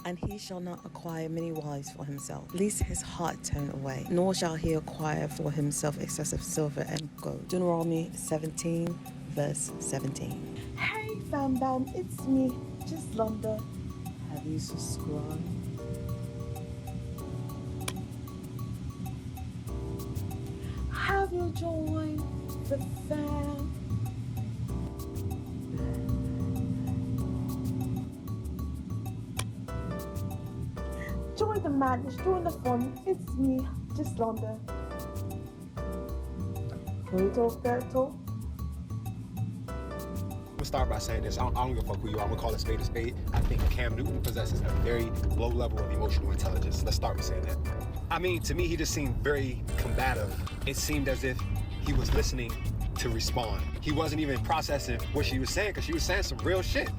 And he shall not acquire many wives for himself, lest his heart turn away, nor shall he acquire for himself excessive silver and gold. Deuteronomy 17, verse 17. Hey fam bam, it's me, Juslonda. Have you subscribed? Have you joined the fam? Join the madness, join the fun. It's me, Juslonda. Can we talk that talk? I'm gonna start by saying this. I don't give a fuck who you are. I'm gonna call a spade a spade. I think Cam Newton possesses a very low level of emotional intelligence. Let's start with saying that. I mean, to me, he just seemed very combative. It seemed as if he was listening to respond. He wasn't even processing what she was saying because she was saying some real shit.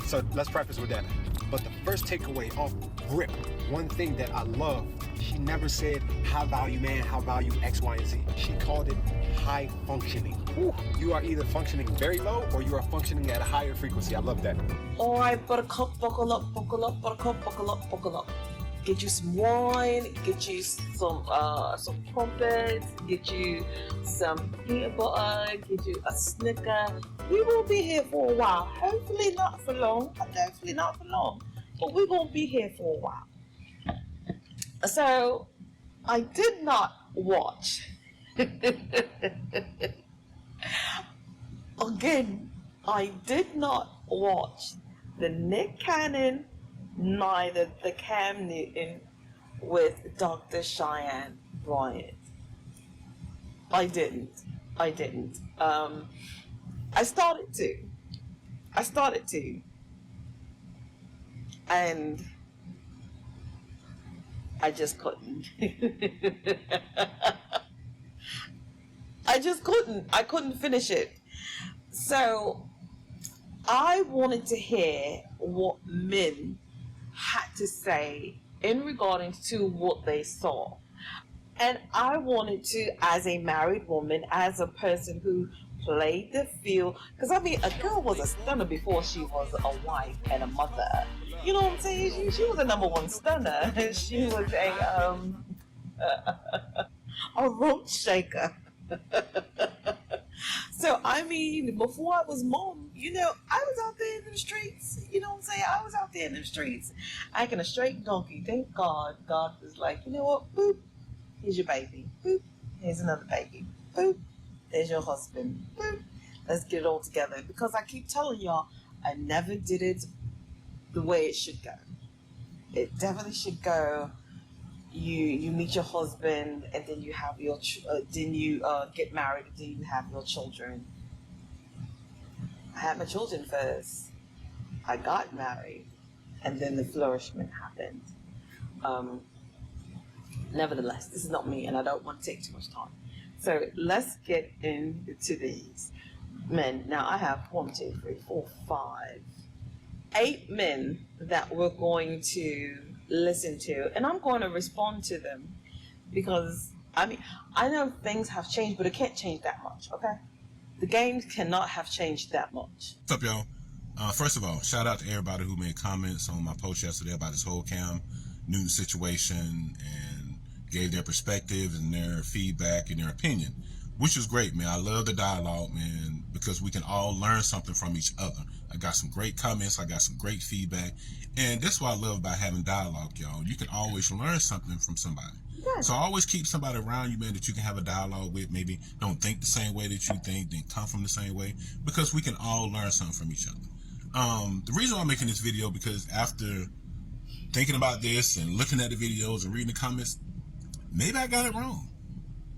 So let's preface with that. But the first takeaway off rip, one thing that I love, she never said high value man, high value X, Y, and Z. She called it high functioning. Ooh, you are either functioning very low or you are functioning at a higher frequency. I love that. All right, buttercup, buckle up, buttercup, buckle up, buckle up. Get you some wine, get you some crumpets, get you some peanut butter, get you a Snicker. We will be here for a while. Hopefully not for long. Definitely not for long. But we're going to be here for a while. So, I did not watch. Again, I did not watch the Nick Cannon, neither the Cam Newton with Dr. Cheyenne Bryant. I didn't. I started to. And I just couldn't. I couldn't finish it. So I wanted to hear what men had to say in regarding to what they saw. And I wanted to, as a married woman, as a person who played the field, because I mean, a girl was a stunner before she was a wife and a mother. You know what I'm saying? She was a number one stunner. She was a rope shaker. So, I mean, before I was mom, I was out there in the streets. You know what I'm saying? I was out there in the streets acting a straight donkey. Thank God. God was like, you know what? Boop. Here's your baby. Boop. Here's another baby. Boop. There's your husband. Boop. Let's get it all together. Because I keep telling y'all, I never did it the way it should go. It definitely should go. You meet your husband, and then you have your then you get married, and then you have your children. I had my children first. I got married, and then the flourishment happened. Nevertheless, this is not me, and I don't want to take too much time. So let's get into these men. Now I have 1, 2, 3, 4, 5, 8 men that we're going to listen to, and I'm going to respond to them because I mean, I know things have changed, but it can't change that much. Okay, the games cannot have changed that much. What's up, y'all? First of all, shout out to everybody who made comments on my post yesterday about this whole Cam Newton situation and gave their perspective and their feedback and their opinion, which was great, man. I love the dialogue, man, because we can all learn something from each other. I got some great comments. I got some great feedback. And that's what I love about having dialogue, y'all. You can always learn something from somebody. Yes. So always keep somebody around you, man, that you can have a dialogue with. Maybe don't think the same way that you think, then come from the same way, because we can all learn something from each other. The reason why I'm making this video, because after thinking about this and looking at the videos and reading the comments, maybe I got it wrong.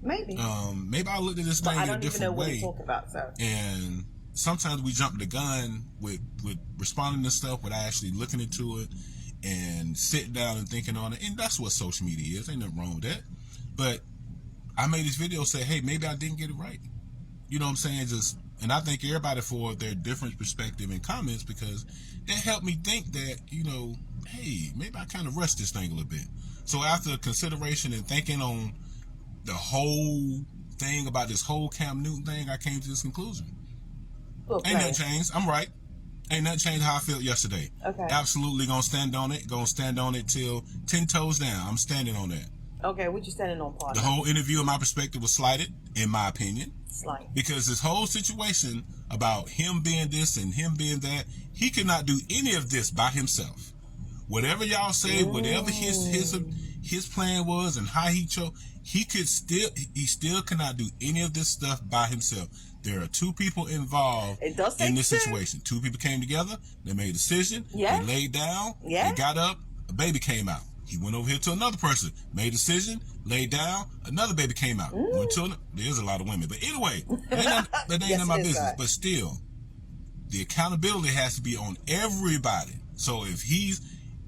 Maybe. Maybe I looked at this thing in a different way. I don't even know what to talk about, so. And sometimes we jump the gun with responding to stuff without actually looking into it and sitting down and thinking on it. And that's what social media is. Ain't nothing wrong with that. But I made this video say, hey, maybe I didn't get it right. You know what I'm saying? And I thank everybody for their different perspective and comments, because it helped me think that, hey, maybe I kind of rushed this thing a little bit. So after consideration and thinking on the whole thing about this whole Cam Newton thing, I came to this conclusion. Ain't that changed? I'm right. Ain't nothing changed how I felt yesterday. Okay. Absolutely gonna stand on it. Gonna stand on it till 10 toes down. I'm standing on that. Okay, what you standing on, partner? The whole interview, in my perspective, was slighted, in my opinion. Slight. Because this whole situation about him being this and him being that, he could not do any of this by himself. Whatever y'all say, whatever his plan was and how he chose, he still cannot do any of this stuff by himself. There are two people involved in this situation. Two people came together, they made a decision, they laid down, they got up, a baby came out. He went over here to another person, made a decision, laid down, another baby came out. There's a lot of women. But anyway, that ain't none of my business. But still, the accountability has to be on everybody. So if he's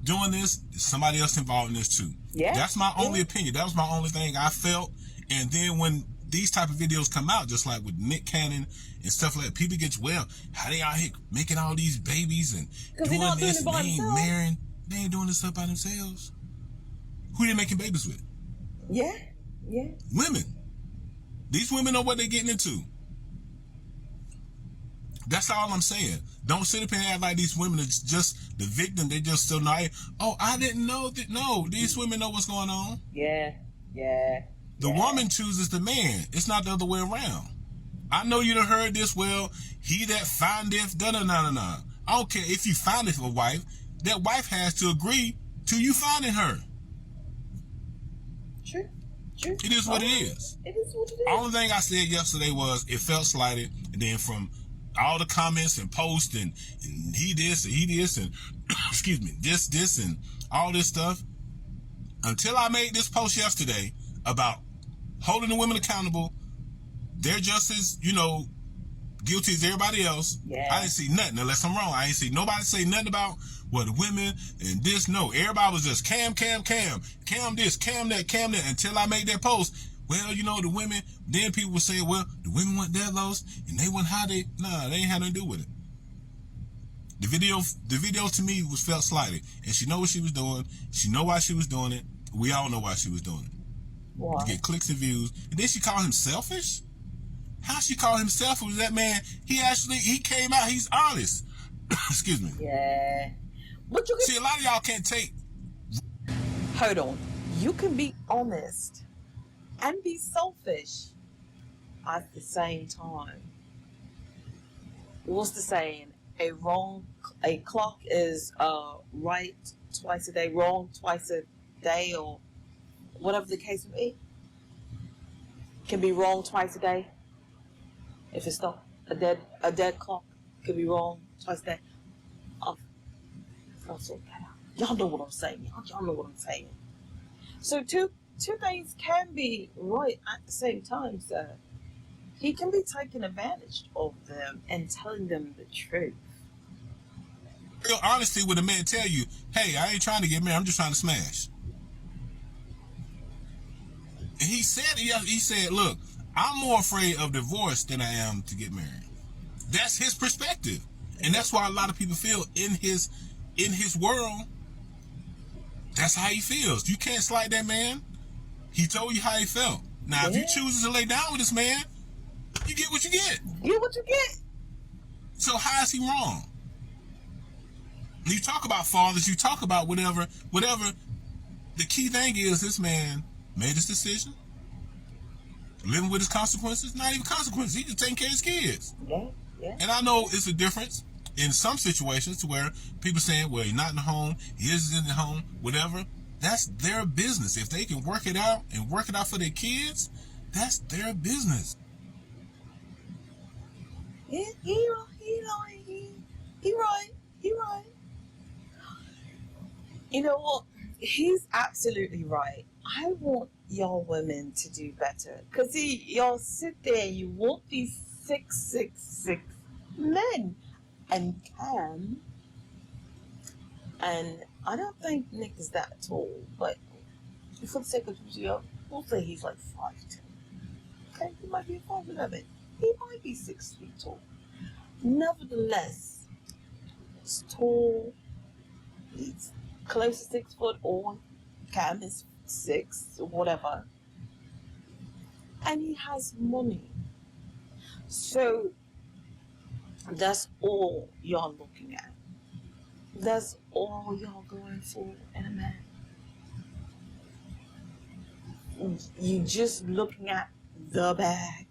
doing this, somebody else involved in this too. Yeah. That's my only opinion. That was my only thing I felt. And then when these type of videos come out, just like with Nick Cannon and stuff like that, people get, well, how they out here making all these babies and doing this, and they ain't marrying, they ain't doing this stuff by themselves. Who they making babies with? Yeah. Women. These women know what they're getting into. That's all I'm saying. Don't sit up and act like these women are just the victim. They just so naive. Oh, I didn't know that. No, these women know what's going on. Yeah. The woman chooses the man. It's not the other way around. I know you done heard this. Well, he that findeth, da-da-na-na-na. I don't care if you findeth a wife. That wife has to agree to you finding her. True. It is what it is. It is what it is. All the thing I said yesterday was it felt slighted, and then from all the comments and posts and he this and excuse me, this and all this stuff, until I made this post yesterday about holding the women accountable, they're just as, guilty as everybody else. Yeah. I didn't see nothing, unless I'm wrong. I didn't see nobody say nothing about the women and this. No, everybody was just cam this, cam that, until I made that post. Well, the women, then people would say, well, the women weren't that lost and they weren't how they, nah, they ain't had nothing to do with it. The video to me felt slighted, and she know what she was doing. She know why she was doing it. We all know why she was doing it. Wow. To get clicks and views. And then she called him selfish? How she called him selfish? That man, he came out, he's honest. Excuse me. Yeah. But you can see, a lot of y'all can't take. Hold on. You can be honest and be selfish at the same time. What's the saying? A clock is right twice a day, wrong twice a day, or whatever the case may be. Can be wrong twice a day. If it's not a dead clock, could be wrong twice a day. I'll sort that out. Y'all know what I'm saying. Y'all know what I'm saying. So two things can be right at the same time, sir. He can be taking advantage of them and telling them the truth. Real honesty with a man tell you, hey, I ain't trying to get married, I'm just trying to smash. And he said, look, I'm more afraid of divorce than I am to get married. That's his perspective. And that's why a lot of people feel in his world, that's how he feels. You can't slight that man. He told you how he felt. Now, if you choose to lay down with this man, you get what you get. Get what you get. So how is he wrong? You talk about fathers, you talk about whatever. The key thing is this man made his decision, living with his consequences, not even consequences. He's just taking care of his kids. Yeah. And I know it's a difference in some situations to where people saying, well, he's not in the home, he is in the home, whatever. That's their business. If they can work it out and work it out for their kids, that's their business. Yeah, he right. You know what? He's absolutely right. I want y'all women to do better. Because y'all sit there, you want these 6'6" men. And Cam, and I don't think Nick is that tall, but for the sake of video, we'll say he's like 5'10". Okay, he might be 5'11". He might be 6 feet tall. Nevertheless, he's tall. He's close to 6 foot, or Cam is 6 or whatever, and he has money. So That's all y'all looking at. That's all y'all going for in a man. You just looking at the bag.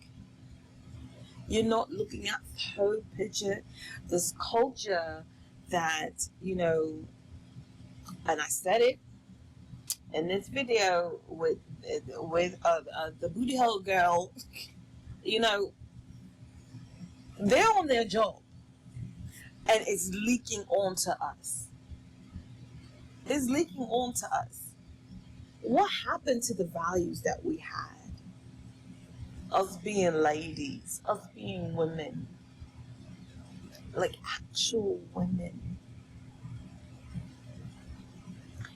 You're not looking at the whole picture. This culture that, and I said it in this video with the booty hole girl, they're on their job and it's leaking onto us. It's leaking onto us. What happened to the values that we had? Us being ladies, us being women, like actual women.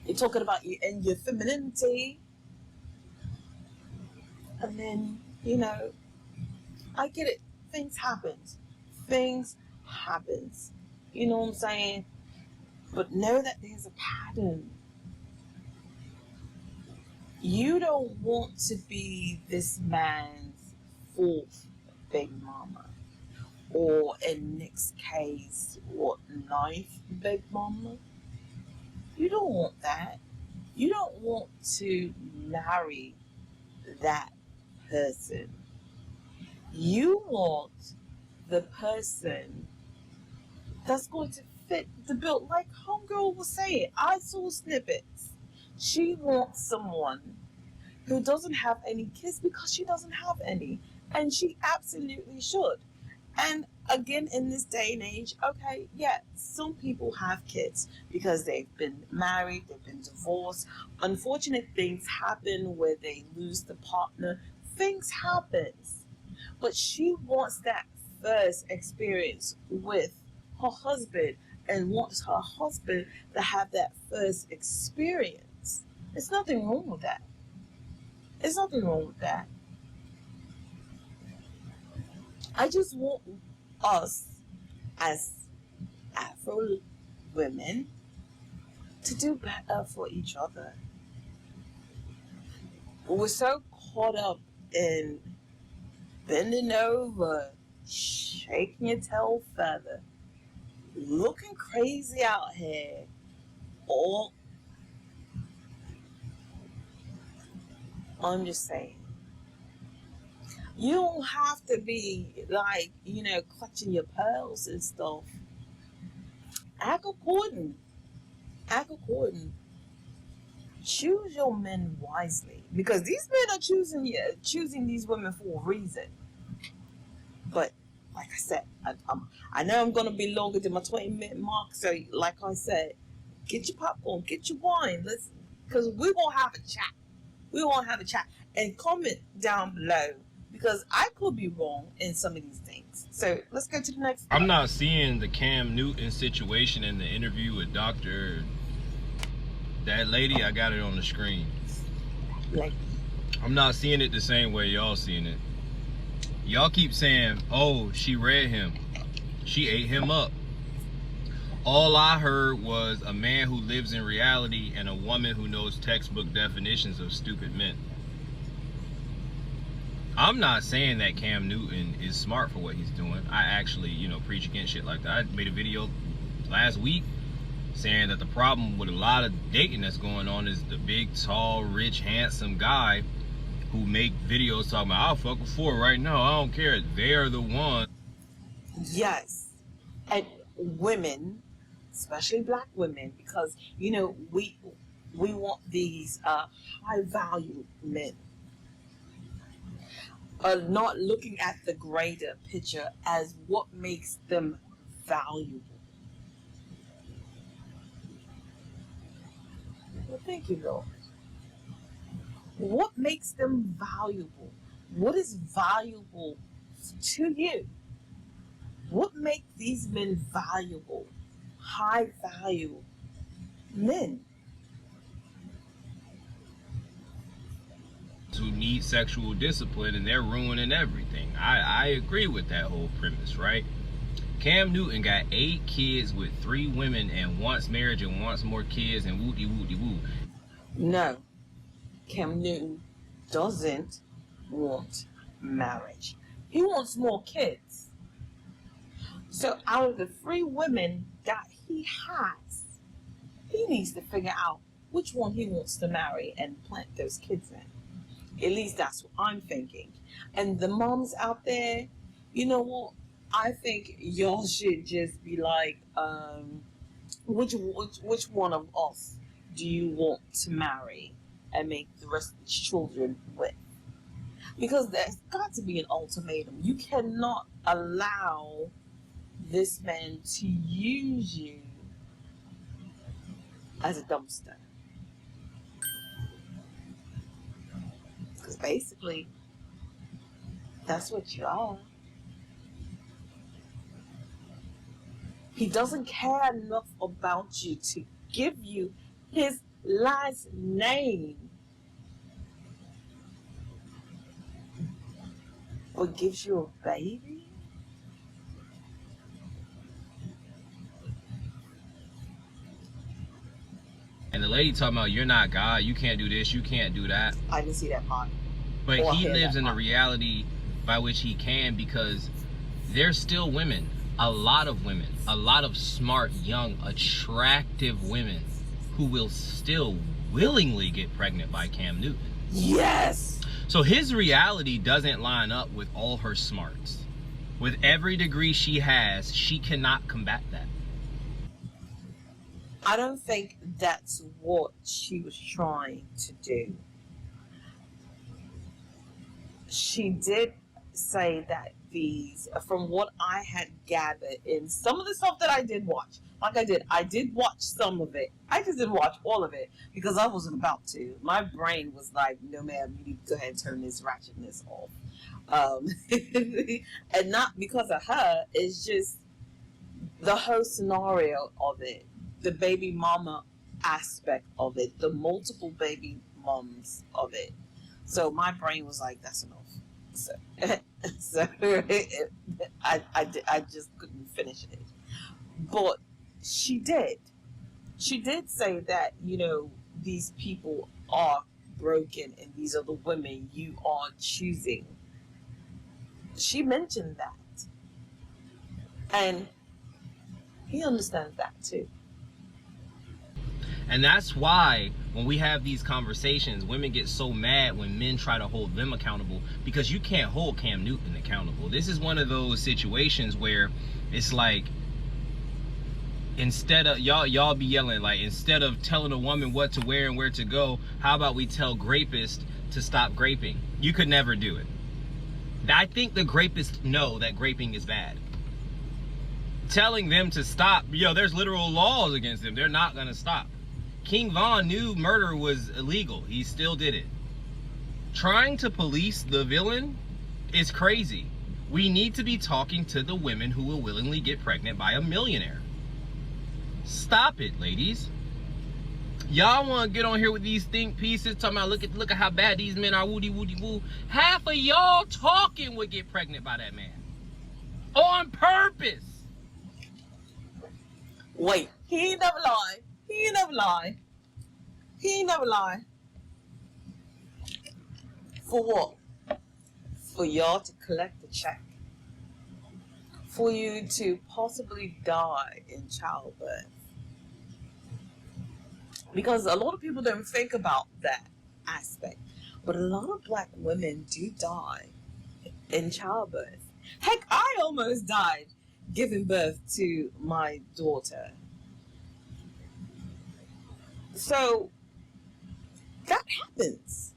You're talking about your femininity, and then, I get it. Things happen. Things happens. You know what I'm saying? But know that there's a pattern. You don't want to be this man's fourth baby mama. Or in Nick's case, ninth baby mama? You don't want that. You don't want to marry that person. You want the person that's going to fit the bill. Like Homegirl was saying, I saw snippets. She wants someone who doesn't have any kids because she doesn't have any. And she absolutely should. And again, in this day and age, okay, yeah, some people have kids because they've been married, they've been divorced. Unfortunate things happen where they lose the partner. Things happen. But she wants that first experience with her husband and wants her husband to have that first experience. There's nothing wrong with that. There's nothing wrong with that. I just want us as Afro women to do better for each other. We're so caught up in bending over, shaking your tail feather, looking crazy out here, or I'm just saying. You don't have to be like, clutching your pearls and stuff. Act according. Act according. Choose your men wisely. Because these men are choosing these women for a reason. But, like I said, I know I'm going to be longer than my 20-minute mark. So, like I said, get your popcorn, get your wine. Because we're going to have a chat. We're going to have a chat. And comment down below. Because I could be wrong in some of these things. So let's go to the next one. I'm not seeing the Cam Newton situation in the interview with Dr. That lady, I got it on the screen. Like, I'm not seeing it the same way y'all seeing it. Y'all keep saying, oh, she read him. She ate him up. All I heard was a man who lives in reality and a woman who knows textbook definitions of stupid men. I'm not saying that Cam Newton is smart for what he's doing. I actually, preach against shit like that. I made a video last week saying that the problem with a lot of dating that's going on is the big, tall, rich, handsome guy who make videos talking about, I'll fuck with 4 right now. I don't care. They're the one. yes. And women, especially black women, because, we want these high value men. Are not looking at the greater picture as what makes them valuable. Well, thank you, Lord. What makes them valuable? What is valuable to you? What makes these men valuable? High value men. Who need sexual discipline and they're ruining everything. I agree with that whole premise, right? Cam Newton got 8 kids with 3 women and wants marriage and wants more kids and woo-de-woo-de-woo. No, Cam Newton doesn't want marriage. He wants more kids. So out of the 3 women that he has, he needs to figure out which one he wants to marry and plant those kids in. At least that's what I'm thinking. And the moms out there, you know what? I think y'all should just be like, which one of us do you want to marry and make the rest of the children with? Because there's got to be an ultimatum. You cannot allow this man to use you as a dumpster. Because basically, that's what you are. He doesn't care enough about you to give you his last name, but gives you a baby? And the lady talking about, you're not God, you can't do this, you can't do that. I didn't see that part. But he lives in the reality by which he can, because there's still women, a lot of women, a lot of smart, young, attractive women who will still willingly get pregnant by Cam Newton. Yes! So his reality doesn't line up with all her smarts. With every degree she has, she cannot combat that. I don't think that's what she was trying to do. She did say that these, from what I had gathered in some of the stuff that I did watch, I did watch some of it. I just didn't watch all of it because I wasn't about to. My brain was like, no ma'am, you need to go ahead and turn this ratchetness off. And not because of her, it's just the whole scenario of it, the baby mama aspect of it, the multiple baby moms of it. So my brain was like, that's enough. So I just couldn't finish it. But she did say that, you know, these people are broken and these are the women you are choosing. She mentioned that. And he understands that too. And that's why when we have these conversations, women get so mad when men try to hold them accountable, because you can't hold Cam Newton accountable. This is one of those situations where it's like, instead of y'all be yelling, like, instead of telling a woman what to wear and where to go, how about we tell grapists to stop graping? You could never do it. I think the grapists know that graping is bad. Telling them to stop, there's literal laws against them. They're not gonna stop. King Von knew murder was illegal. He still did it. Trying to police the villain is crazy. We need to be talking to the women who will willingly get pregnant by a millionaire. Stop it, ladies. Y'all want to get on here with these think pieces, talking about look at how bad these men are, woody woody woo. Half of y'all talking would get pregnant by that man. On purpose. Wait, he ain't never lied. He ain't never lied. He ain't never lied. For what? For y'all to collect the check. For you to possibly die in childbirth. Because a lot of people don't think about that aspect. But a lot of black women do die in childbirth. Heck, I almost died giving birth to my daughter. So that happens.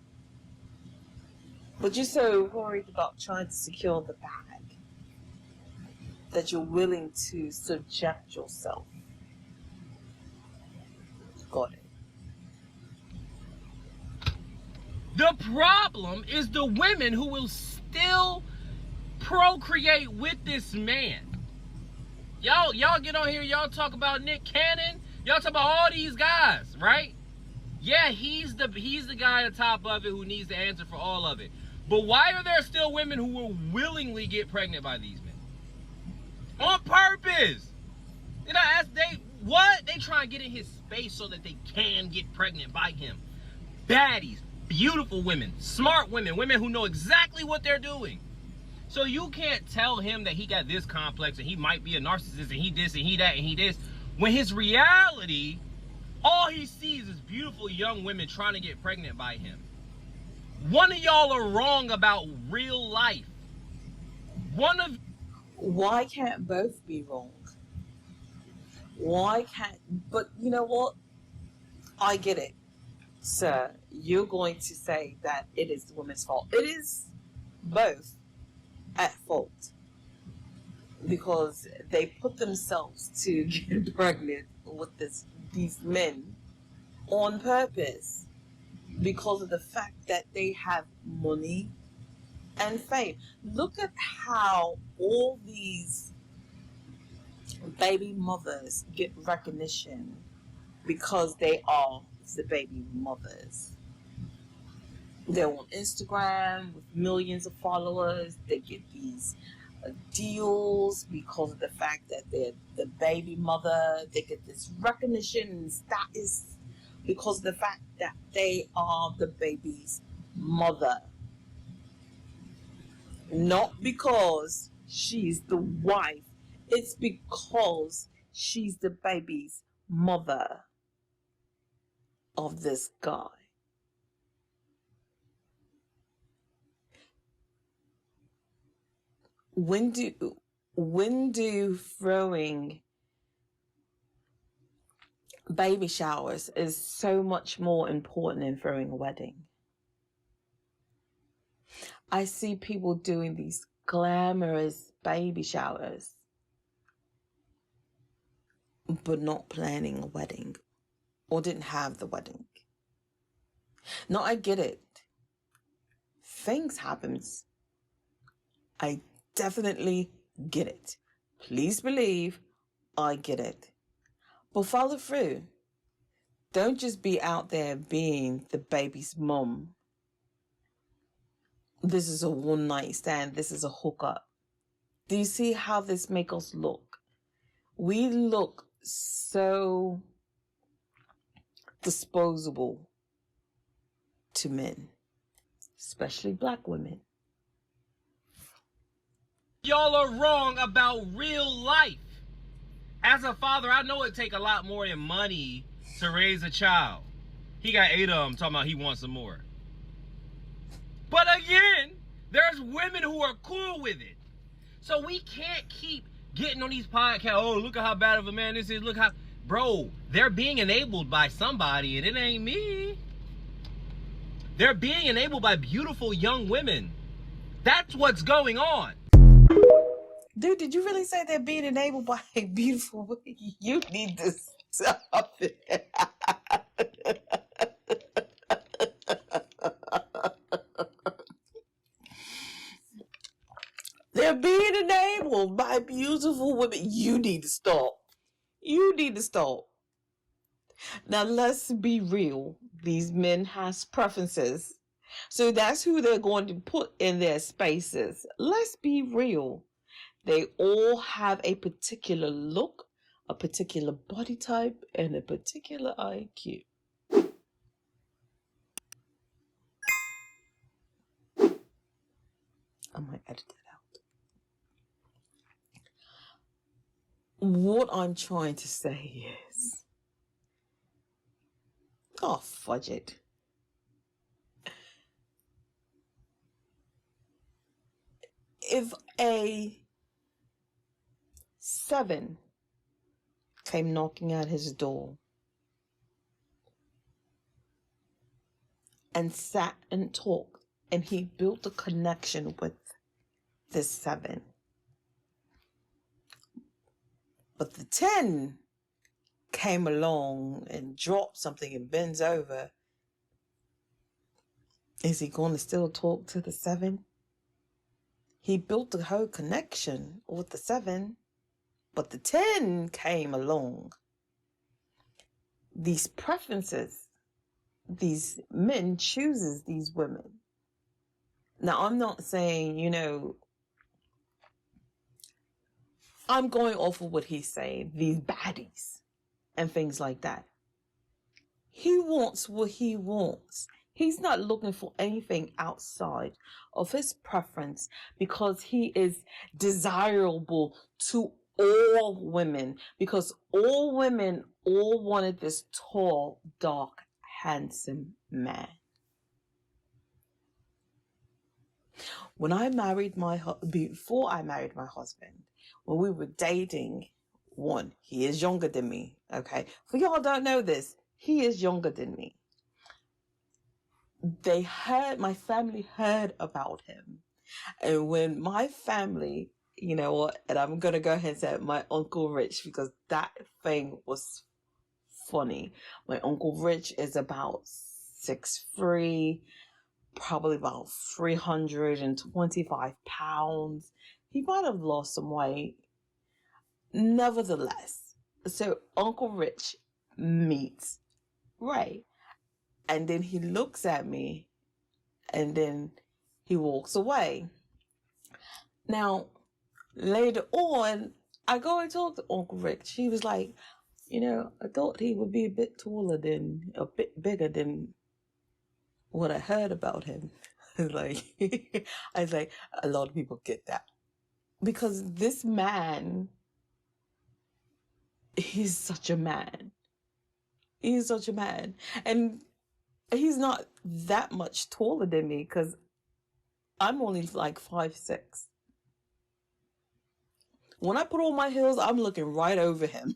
But you're so worried about trying to secure the bag that you're willing to subject yourself. Got it. The problem is the women who will still procreate with this man. Y'all get on here, y'all talk about Nick Cannon, y'all talk about all these guys, right? Yeah, he's the guy at the top of it who needs to answer for all of it. But why are there still women who will willingly get pregnant by these men? On purpose. They try and get in his space so that they can get pregnant by him. Baddies, beautiful women, smart women, women who know exactly what they're doing. So you can't tell him that he got this complex and he might be a narcissist and he this and he that and he this, when his reality, all he sees is beautiful young women trying to get pregnant by him. One of y'all are wrong about real life. Why can't both be wrong? Why can't, but you know what? I get it, sir. You're going to say that it is the woman's fault. It is both at fault because they put themselves to get pregnant with these men on purpose because of the fact that they have money and fame. Look at how all these baby mothers get recognition because they are the baby mothers. They're on Instagram with millions of followers. They get these deals because of the fact that they're the baby mother. They get this recognition and status because of the fact that they are the baby's mother. Not because she's the wife. It's because she's the baby's mother of this guy. When do throwing baby showers is so much more important than throwing a wedding? I see people doing these glamorous baby showers, but not planning a wedding or didn't have the wedding. No, I get it. Things happens. I definitely get it. Please believe I get it. But follow through. Don't just be out there being the baby's mom. This is a one-night stand. This is a hookup. Do you see how this makes us look? We look so disposable to men, especially black women. Y'all are wrong about real life. As a father, I know it take a lot more than money to raise a child. He got 8 of them talking about he wants some more. But again, there's women who are cool with it. So we can't keep getting on these podcasts. Oh, look at how bad of a man this is. Look how, bro, they're being enabled by somebody and it ain't me. They're being enabled by beautiful young women. That's what's going on. Dude, did you really say they're being enabled by a beautiful woman? You need to stop it. They're being enabled by beautiful women. You need to stop. You need to stop. Now, let's be real. These men has preferences. So that's who they're going to put in their spaces. Let's be real. They all have a particular look, a particular body type, and a particular IQ. I might edit that out. What I'm trying to say is, oh, fudge it. If a 7 came knocking at his door and sat and talked, and he built a connection with this 7, but the 10 came along and dropped something and bends over, is he going to still talk to the 7? He built a whole connection with the 7, but the 10 came along. These preferences, these men chooses these women. Now, I'm not saying, I'm going off of what he's saying, these baddies and things like that. He wants what he wants. He's not looking for anything outside of his preference because he is desirable to all women, because all women all wanted this tall, dark, handsome man. When I married before I married my husband, when we were dating, one, he is younger than me, okay? For y'all don't know this, he is younger than me. My family heard about him. And when my family, you know what, and I'm going to go ahead and say my Uncle Rich, because that thing was funny. My Uncle Rich is about 6'3", probably about 325 pounds. He might have lost some weight. Nevertheless, so Uncle Rich meets Ray. And then he looks at me and then he walks away. Now, later on, I go and talk to Uncle Rich. He was like, I thought he would be a bit bigger than what I heard about him. Like, I was like, a lot of people get that. Because this man, he's such a man. He's such a man. And he's not that much taller than me because I'm only like 5'6". When I put on my heels, I'm looking right over him.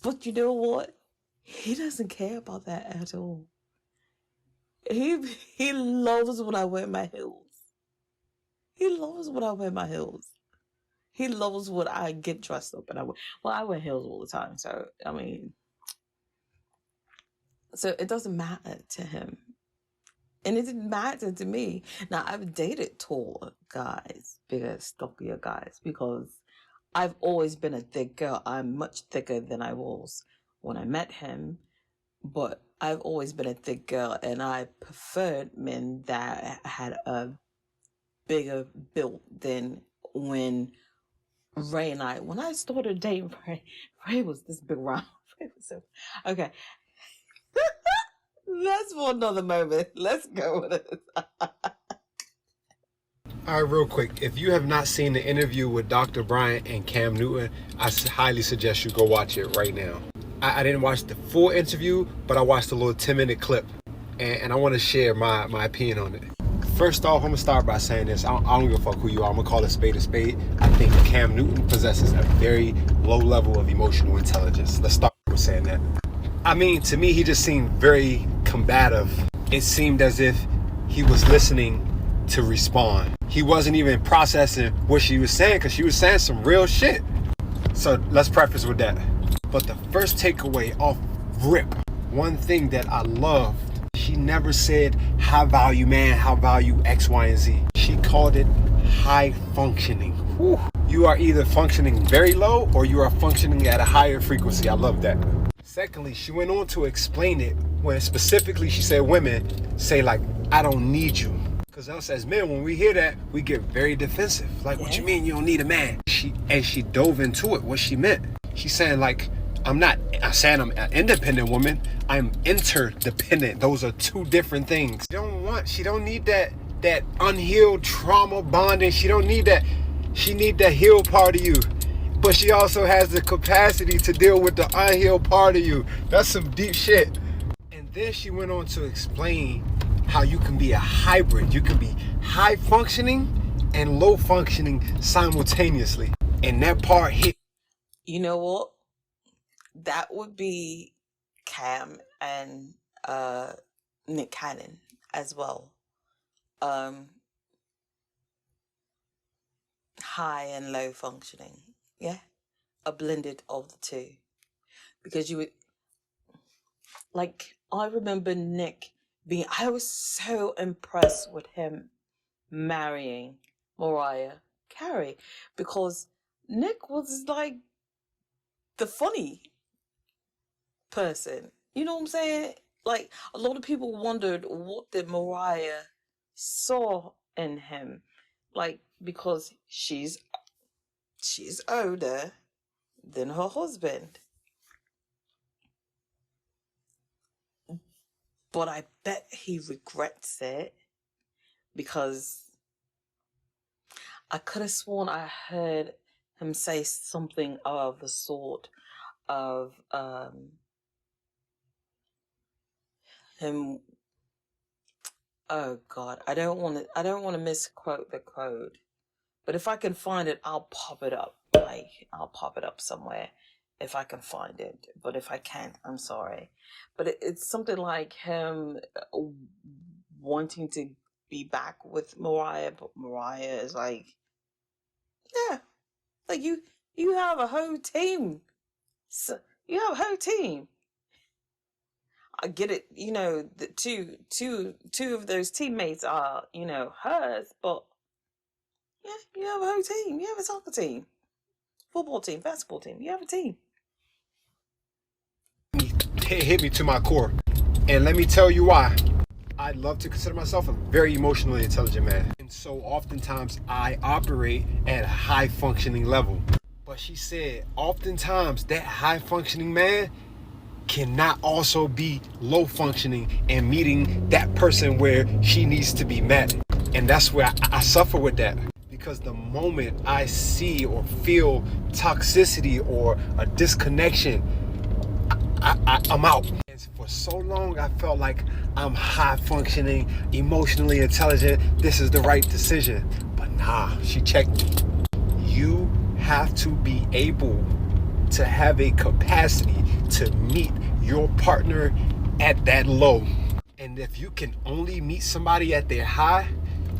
But you know what? He doesn't care about that at all. He loves when I wear my heels. He loves when I wear my heels. He loves when I get dressed up and I wear heels all the time. So, so it doesn't matter to him. And it didn't matter to me. Now, I've dated tall guys, bigger, stockier guys, because I've always been a thick girl. I'm much thicker than I was when I met him. But I've always been a thick girl, and I preferred men that had a bigger build than when when I started dating Ray was this big round. Okay. That's for another moment. Let's go with it. All right, real quick. If you have not seen the interview with Dr. Bryant and Cam Newton, I highly suggest you go watch it right now. I didn't watch the full interview, but I watched a little 10-minute clip, and I want to share my opinion on it. First off, I'm going to start by saying this. I don't give a fuck who you are. I'm going to call a spade a spade. I think Cam Newton possesses a very low level of emotional intelligence. Let's start with saying that. To me, he just seemed very combative. It seemed as if he was listening to respond. He wasn't even processing what she was saying, because she was saying some real shit. So let's preface with that. But the first takeaway off rip, one thing that I loved, she never said high value man, high value X, Y, and Z. She called it high functioning. Whew. You are either functioning very low or you are functioning at a higher frequency. I love that. Secondly, she went on to explain it when specifically she said women say like, I don't need you. Because us as men, when we hear that, we get very defensive. Like, what you mean you don't need a man? She dove into it, what she meant. She's saying like, I'm saying I'm an independent woman. I'm interdependent. Those are two different things. She don't need that unhealed trauma bonding. She don't need that. She need the healed part of you. But she also has the capacity to deal with the unhealed part of you. That's some deep shit. And then she went on to explain how you can be a hybrid. You can be high functioning and low functioning simultaneously. And that part hit. You know what? That would be Cam and Nick Cannon as well. High and low functioning. Yeah. A blended of the two. Because you would, like, I remember Nick I was so impressed with him marrying Mariah Carey, because Nick was like the funny person. You know what I'm saying? Like, a lot of people wondered what did Mariah saw in him. Like, because she's older, than her husband. But I bet he regrets it, because I could have sworn I heard him say something of the sort of him. Oh God, I don't want to misquote the quote, but if I can find it, I'll pop it up. I'll pop it up somewhere if I can find it. But if I can't, I'm sorry. But it's something like him wanting to be back with Mariah, but Mariah is like, yeah, like you have a whole team. So you have a whole team. I get it, the two of those teammates are, hers, but yeah, you have a whole team. You have a soccer team, football team, basketball team. You have a team. It hit me to my core. And let me tell you why. I love to consider myself a very emotionally intelligent man. And so oftentimes I operate at a high functioning level. But she said oftentimes that high functioning man cannot also be low functioning and meeting that person where she needs to be met. And that's where I suffer with that. Because the moment I see or feel toxicity or a disconnection, I'm out. And for so long, I felt like I'm high functioning, emotionally intelligent. This is the right decision. But nah, she checked me. You have to be able to have a capacity to meet your partner at that low. And if you can only meet somebody at their high,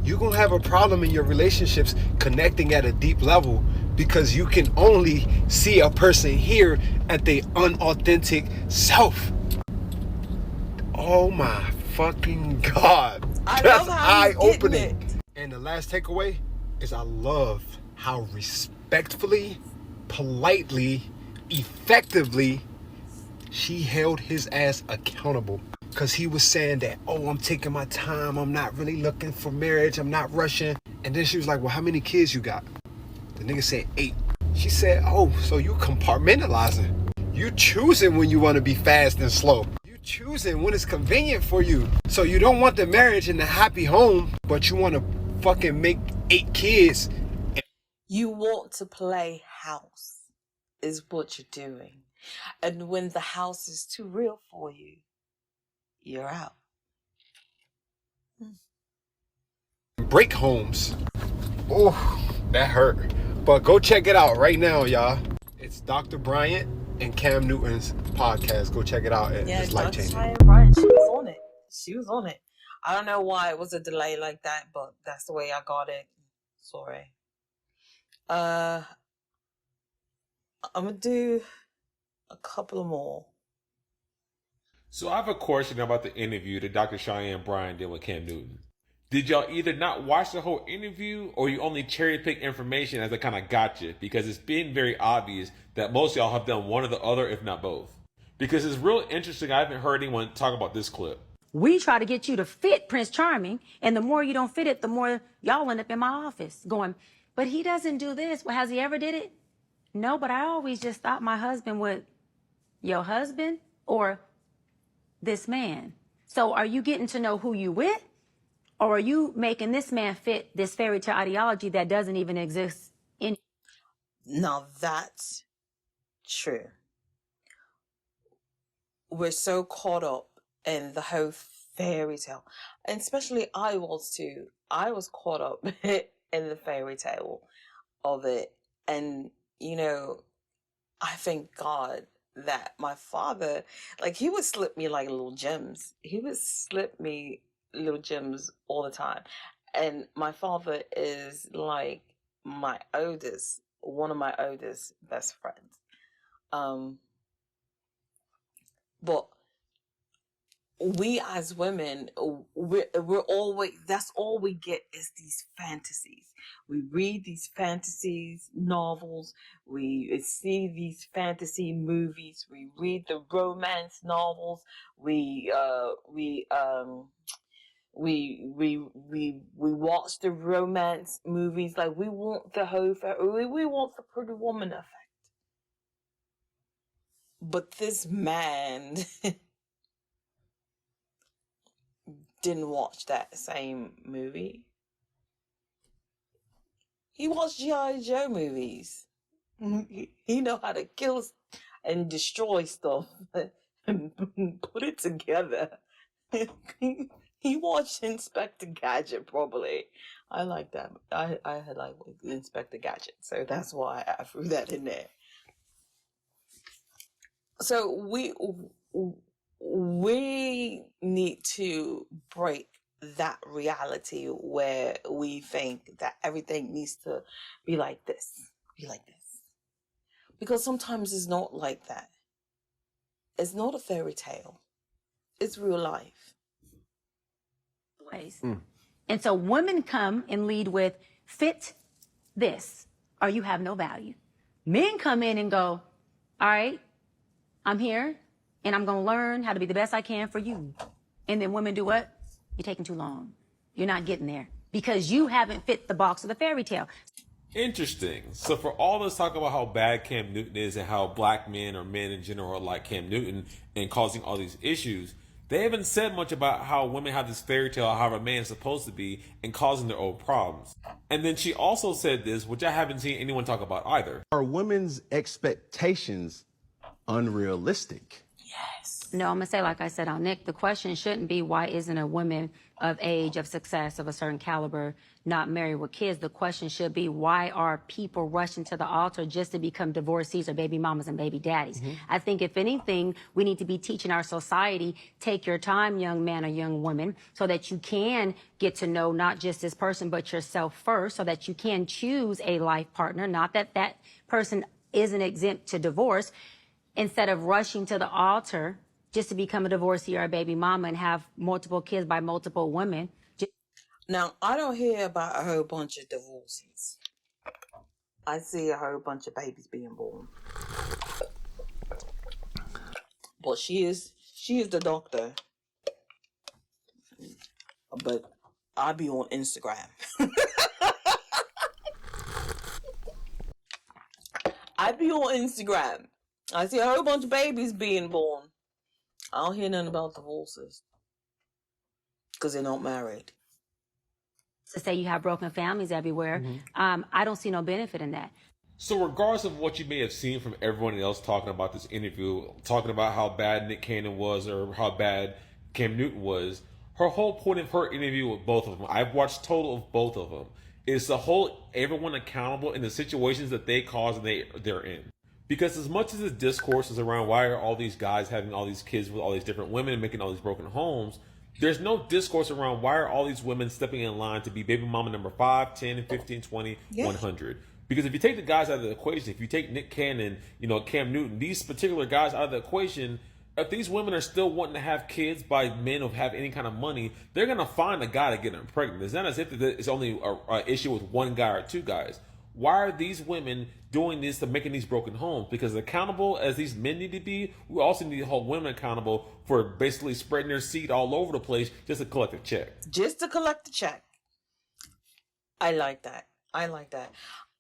you're going to have a problem in your relationships connecting at a deep level, because you can only see a person here at their unauthentic self. Oh my fucking God. That's eye-opening. And the last takeaway is I love how respectfully, politely, effectively she held his ass accountable. Because he was saying that, oh, I'm taking my time. I'm not really looking for marriage. I'm not rushing. And then she was like, well, how many kids you got? The nigga said 8. She said, oh, so you compartmentalizing. You choosing when you want to be fast and slow. You choosing when it's convenient for you. So you don't want the marriage and the happy home, but you want to fucking make 8 kids. You want to play house is what you're doing. And when the house is too real for you, you're out. Break homes. Oh, that hurt. But go check it out right now, y'all. It's Dr. Bryant and Cam Newton's podcast. Go check it out. It's life-changing. Cheyenne Bryant, she was on it. I don't know why it was a delay like that, but that's the way I got it. Sorry. I'm gonna do a couple of more. So I have a question about the interview that Dr. Cheyenne Bryant did with Cam Newton. Did y'all either not watch the whole interview, or you only cherry pick information as it kind of got you? Because it's been very obvious that most of y'all have done one or the other, if not both. Because it's real interesting. I haven't heard anyone talk about this clip. We try to get you to fit Prince Charming, and the more you don't fit it, the more y'all end up in my office going, but he doesn't do this. Well, has he ever did it? No, but I always just thought my husband would. Your husband or this man? So are you getting to know who you with? Or are you making this man fit this fairy tale ideology that doesn't even exist in? Now that's true. We're so caught up in the whole fairy tale. And especially I was too. I was caught up in the fairy tale of it. And, I thank God that my father, he would slip me like little gems. He would slip me little gems all the time. And my father is like one of my oldest best friends. But we as women, we're always, that's all we get is these fantasies. We read these fantasies novels, we see these fantasy movies, we read the romance novels, we watch the romance movies. We want the whole, we want the Pretty Woman effect. But this man didn't watch that same movie. He watched G.I. Joe movies. He know how to kill and destroy stuff and put it together. He watched Inspector Gadget, probably. I like that. I had like Inspector Gadget, so that's why I threw that in there. So we need to break that reality where we think that everything needs to be like this, because sometimes it's not like that. It's not a fairy tale. It's real life. And so women come and lead with fit this or you have no value. Men come in and go, all right, I'm here and I'm going to learn how to be the best I can for you. And then women do what? You're taking too long. You're not getting there because you haven't fit the box of the fairy tale. Interesting. So for all this talk about how bad Cam Newton is and how black men or men in general are like Cam Newton and causing all these issues, they haven't said much about how women have this fairy tale of how a man is supposed to be and causing their own problems. And then she also said this, which I haven't seen anyone talk about either. Are women's expectations unrealistic? Yes. No, I'm going to say, like I said on Nick, the question shouldn't be why isn't a woman of age, of success, of a certain caliber not married with kids. The question should be why are people rushing to the altar just to become divorcees or baby mamas and baby daddies? I think if anything, we need to be teaching our society, take your time, young man or young woman, so that you can get to know not just this person, but yourself first, so that you can choose a life partner, not that that person isn't exempt to divorce, instead of rushing to the altar just to become a divorcee or a baby mama and have multiple kids by multiple women. Now, I don't hear about a whole bunch of divorces. I see a whole bunch of babies being born. But she is the doctor. But I be on Instagram. I be on Instagram. I see a whole bunch of babies being born. I don't hear nothing about divorces. Because they're not married. To say you have broken families everywhere, I don't see no benefit in that. So regardless of what you may have seen from everyone else talking about this interview, talking about how bad Nick Cannon was or how bad Cam Newton was, her whole point of her interview with both of them, I've watched total of both of them, is to hold everyone accountable in the situations that they cause and they're in. Because as much as the discourse is around why are all these guys having all these kids with all these different women and making all these broken homes, there's no discourse around why are all these women stepping in line to be baby mama number 5, 10, 15, 20, 100. Because if you take the guys out of the equation, if you take Nick Cannon, Cam Newton, these particular guys out of the equation, if these women are still wanting to have kids by men who have any kind of money, they're going to find a guy to get them pregnant. It's not as if it's only an issue with one guy or two guys. Why are these women doing this to making these broken homes? Because accountable as these men need to be, we also need to hold women accountable for basically spreading their seed all over the place just to collect a check. Just to collect the check. I like that.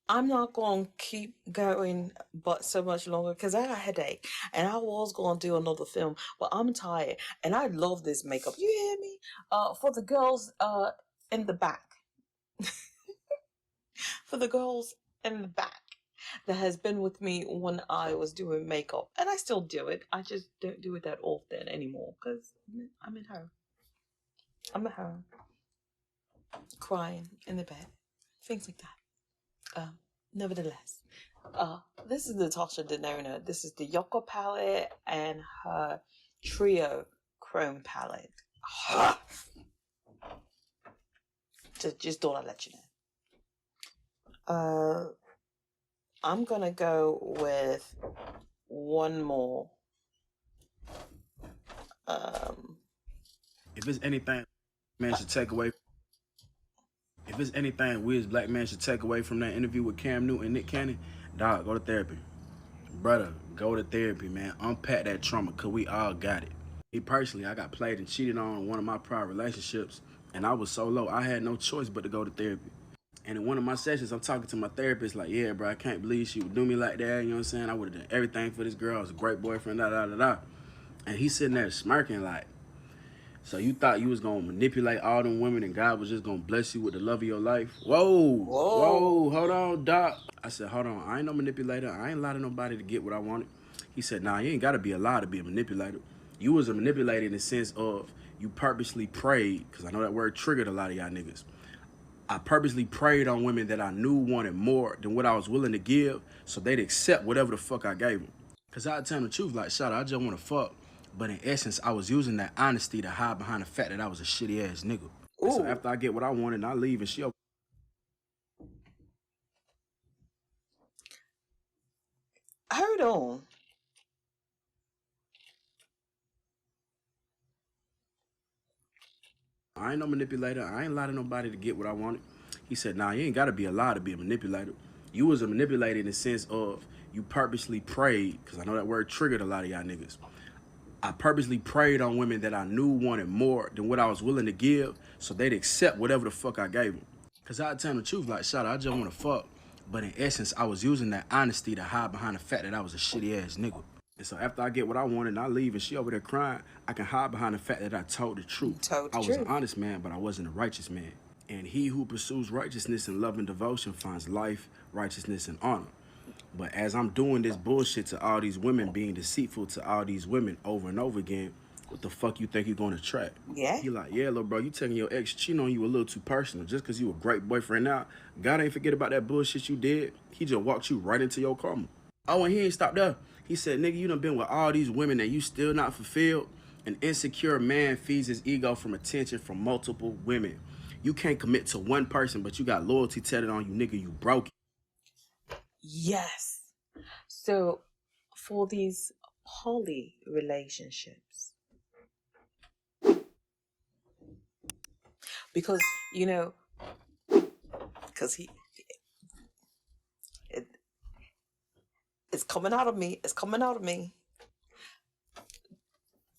I'm not going to keep going but so much longer because I got a headache and I was going to do another film, but I'm tired and I love this makeup. You hear me? For the girls in the back. For the girls in the back that has been with me when I was doing makeup. And I still do it. I just don't do it that often anymore because I'm at home. I'm at home. Crying in the bed. Things like that. Nevertheless, this is Natasha Denona. This is the Yoko palette and her Trio Chrome palette. Just thought I'd let you know. I'm gonna go with one more. If it's anything man should take away, if it's anything we as black men should take away from that interview with Cam Newton and Nick Cannon, dog, go to therapy. Brother, go to therapy, man. Unpack that trauma, cause we all got it. Me personally, I got played and cheated on in one of my prior relationships, and I was so low, I had no choice but to go to therapy. And in one of my sessions, I'm talking to my therapist like, yeah, bro, I can't believe she would do me like that. You know what I'm saying? I would have done everything for this girl. I was a great boyfriend, da-da-da-da. And he's sitting there smirking like, so you thought you was going to manipulate all them women and God was just going to bless you with the love of your life? Whoa, hold on, doc. I said, hold on, I ain't no manipulator. I ain't lie to nobody to get what I wanted. He said, nah, you ain't got to be a lie to be a manipulator. You was a manipulator in the sense of you purposely prayed, because I know that word triggered a lot of y'all niggas. I purposely prayed on women that I knew wanted more than what I was willing to give, so they'd accept whatever the fuck I gave them. Because I'd tell them the truth, like, shut up, I just want to fuck. But in essence, I was using that honesty to hide behind the fact that I was a shitty ass nigga. So after I get what I wanted, I leave and she Hold on. I ain't no manipulator. I ain't lie to nobody to get what I wanted. He said, nah, you ain't got to be a lie to be a manipulator. You was a manipulator in the sense of you purposely prayed, because I know that word triggered a lot of y'all niggas. I purposely prayed on women that I knew wanted more than what I was willing to give, so they'd accept whatever the fuck I gave them. Because I'd tell them the truth, like, shut up, I just want to fuck. But in essence, I was using that honesty to hide behind the fact that I was a shitty ass nigga. And so after I get what I wanted and I leave and she over there crying, I can hide behind the fact that I told the truth. I was an honest man, but I wasn't a righteous man. And he who pursues righteousness and love and devotion finds life, righteousness, and honor. But as I'm doing this bullshit to all these women, being deceitful to all these women over and over again, what the fuck you think you're gonna attract? Yeah. He like, yeah, little bro, you taking your ex cheating on you a little too personal. Just because you a great boyfriend now, God ain't forget about that bullshit you did. He just walked you right into your karma. Oh, and he ain't stopped there. He said, nigga, you done been with all these women and you still not fulfilled. An insecure man feeds his ego from attention from multiple women. You can't commit to one person, but you got loyalty tetted on you, nigga, you broke. Yes. So for these poly relationships, because, you know, because it's coming out of me. It's coming out of me.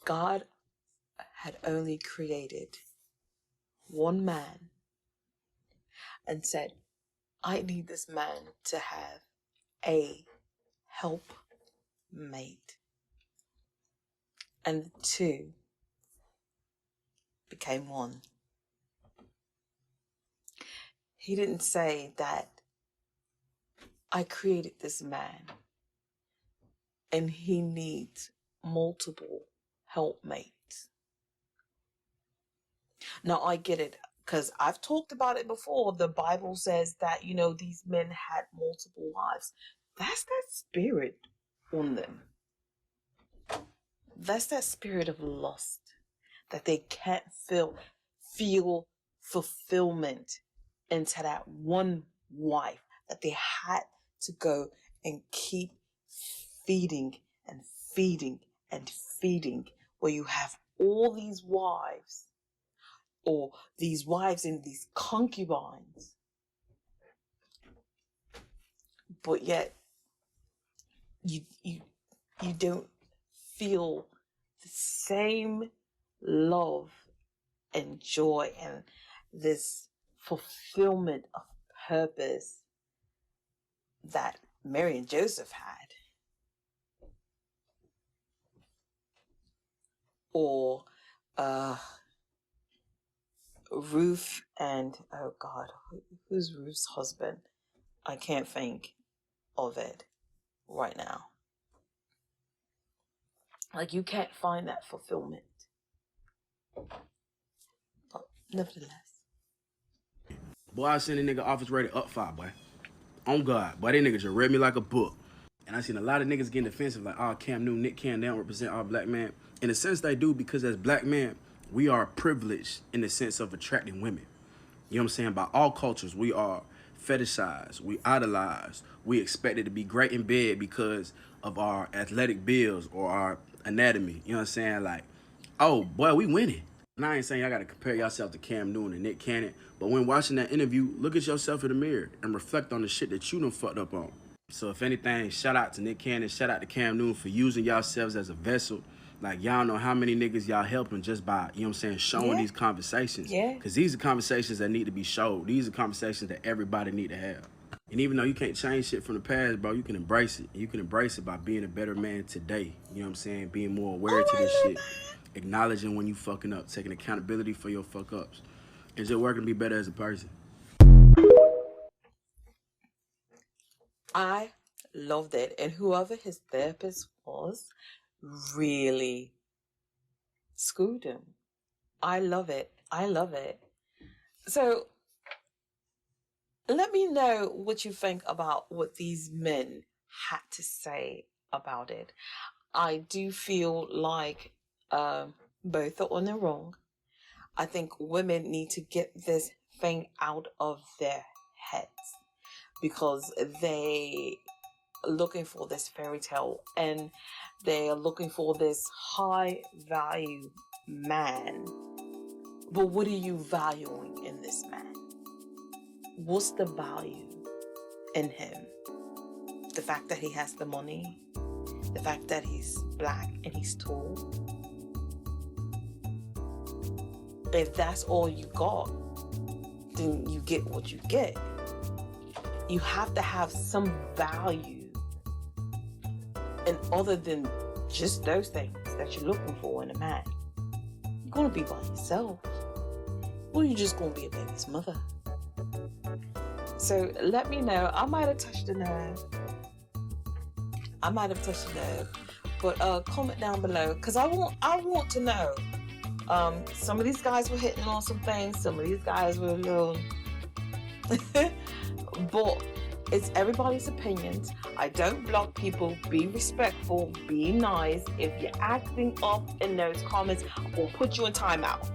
God had only created one man and said, I need this man to have a helpmate. And the two became one. He didn't say that I created this man and he needs multiple helpmates. Now I get it, because I've talked about it before. The Bible says that, you know, these men had multiple wives. That's that spirit on them. That's that spirit of lust, that they can't feel fulfillment into that one wife, that they had to go and keep feeding and feeding and feeding, where you have all these wives, or these wives and these concubines, but yet you don't feel the same love and joy and this fulfillment of purpose that Mary and Joseph had, or Ruth and, oh God, who's Ruth's husband? I can't think of it right now. Like, you can't find that fulfillment. But nevertheless. Boy, I seen a nigga office rated up 5, boy. On God. Boy, they niggas just read me like a book. And I seen a lot of niggas getting defensive, like, oh, Cam Newton, Nick Cannon, they don't represent all black men. In a sense, they do, because as black men, we are privileged in the sense of attracting women. You know what I'm saying? By all cultures, we are fetishized, we idolized, we expected to be great in bed because of our athletic builds or our anatomy. You know what I'm saying? Like, oh, boy, we winning. And I ain't saying y'all got to compare yourself to Cam Newton and Nick Cannon, but when watching that interview, look at yourself in the mirror and reflect on the shit that you done fucked up on. So if anything, shout out to Nick Cannon, shout out to Cam Newton for using yourselves as a vessel, Like, y'all know how many niggas y'all helping just by, you know what I'm saying, showing these conversations. Yeah. Because these are conversations that need to be showed. These are conversations that everybody need to have. And even though you can't change shit from the past, bro, you can embrace it. You can embrace it by being a better man today. You know what I'm saying? Being more aware to this shit. Acknowledging when you fucking up. Taking accountability for your fuck ups. And just working to be better as a person. I loved it. And whoever his therapist was really screwed him. I love it. I love it. So let me know what you think about what these men had to say about it. I do feel like both are on the wrong. I think women need to get this thing out of their heads because they are looking for this fairy tale and they are looking for this high value man. But what are you valuing in this man? What's the value in him? The fact that he has the money, the fact that he's black and he's tall. If that's all you got, then you get what you get. You have to have some value, and other than just those things that you're looking for in a man. You're gonna be by yourself, or you're just gonna be a baby's mother. So let me know. I might have touched a nerve. But comment down below because I want to know. Some of these guys were hitting on some things. Some of these guys were a little. But it's everybody's opinions. I don't block people. Be respectful. Be nice. If you're acting up in those comments, we'll put you in timeout.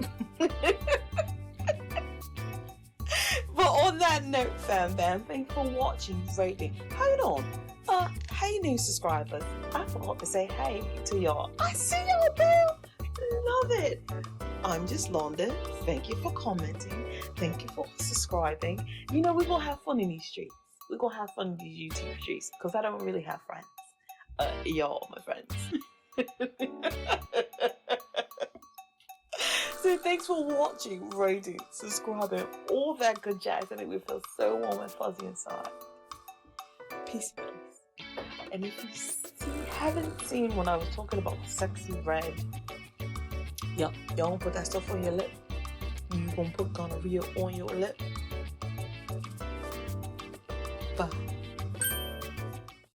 But on that note, fam, thanks for watching, rating. Hold on. Hey, new subscribers. I forgot to say hey to y'all. I see y'all, girl. Love it. I'm just Londa. Thank you for commenting. Thank you for subscribing. You know, we're going to have fun in these streets. We're going to have fun in these YouTube streets because I don't really have friends. Y'all, my friends. So thanks for watching, rating, subscribing, all that good jazz. I think we feel so warm and fuzzy inside. Peace, please. And if you haven't seen when I was talking about sexy red, y'all gonna put that stuff on your lip. You gonna put gonorrhea on your lip. Bye.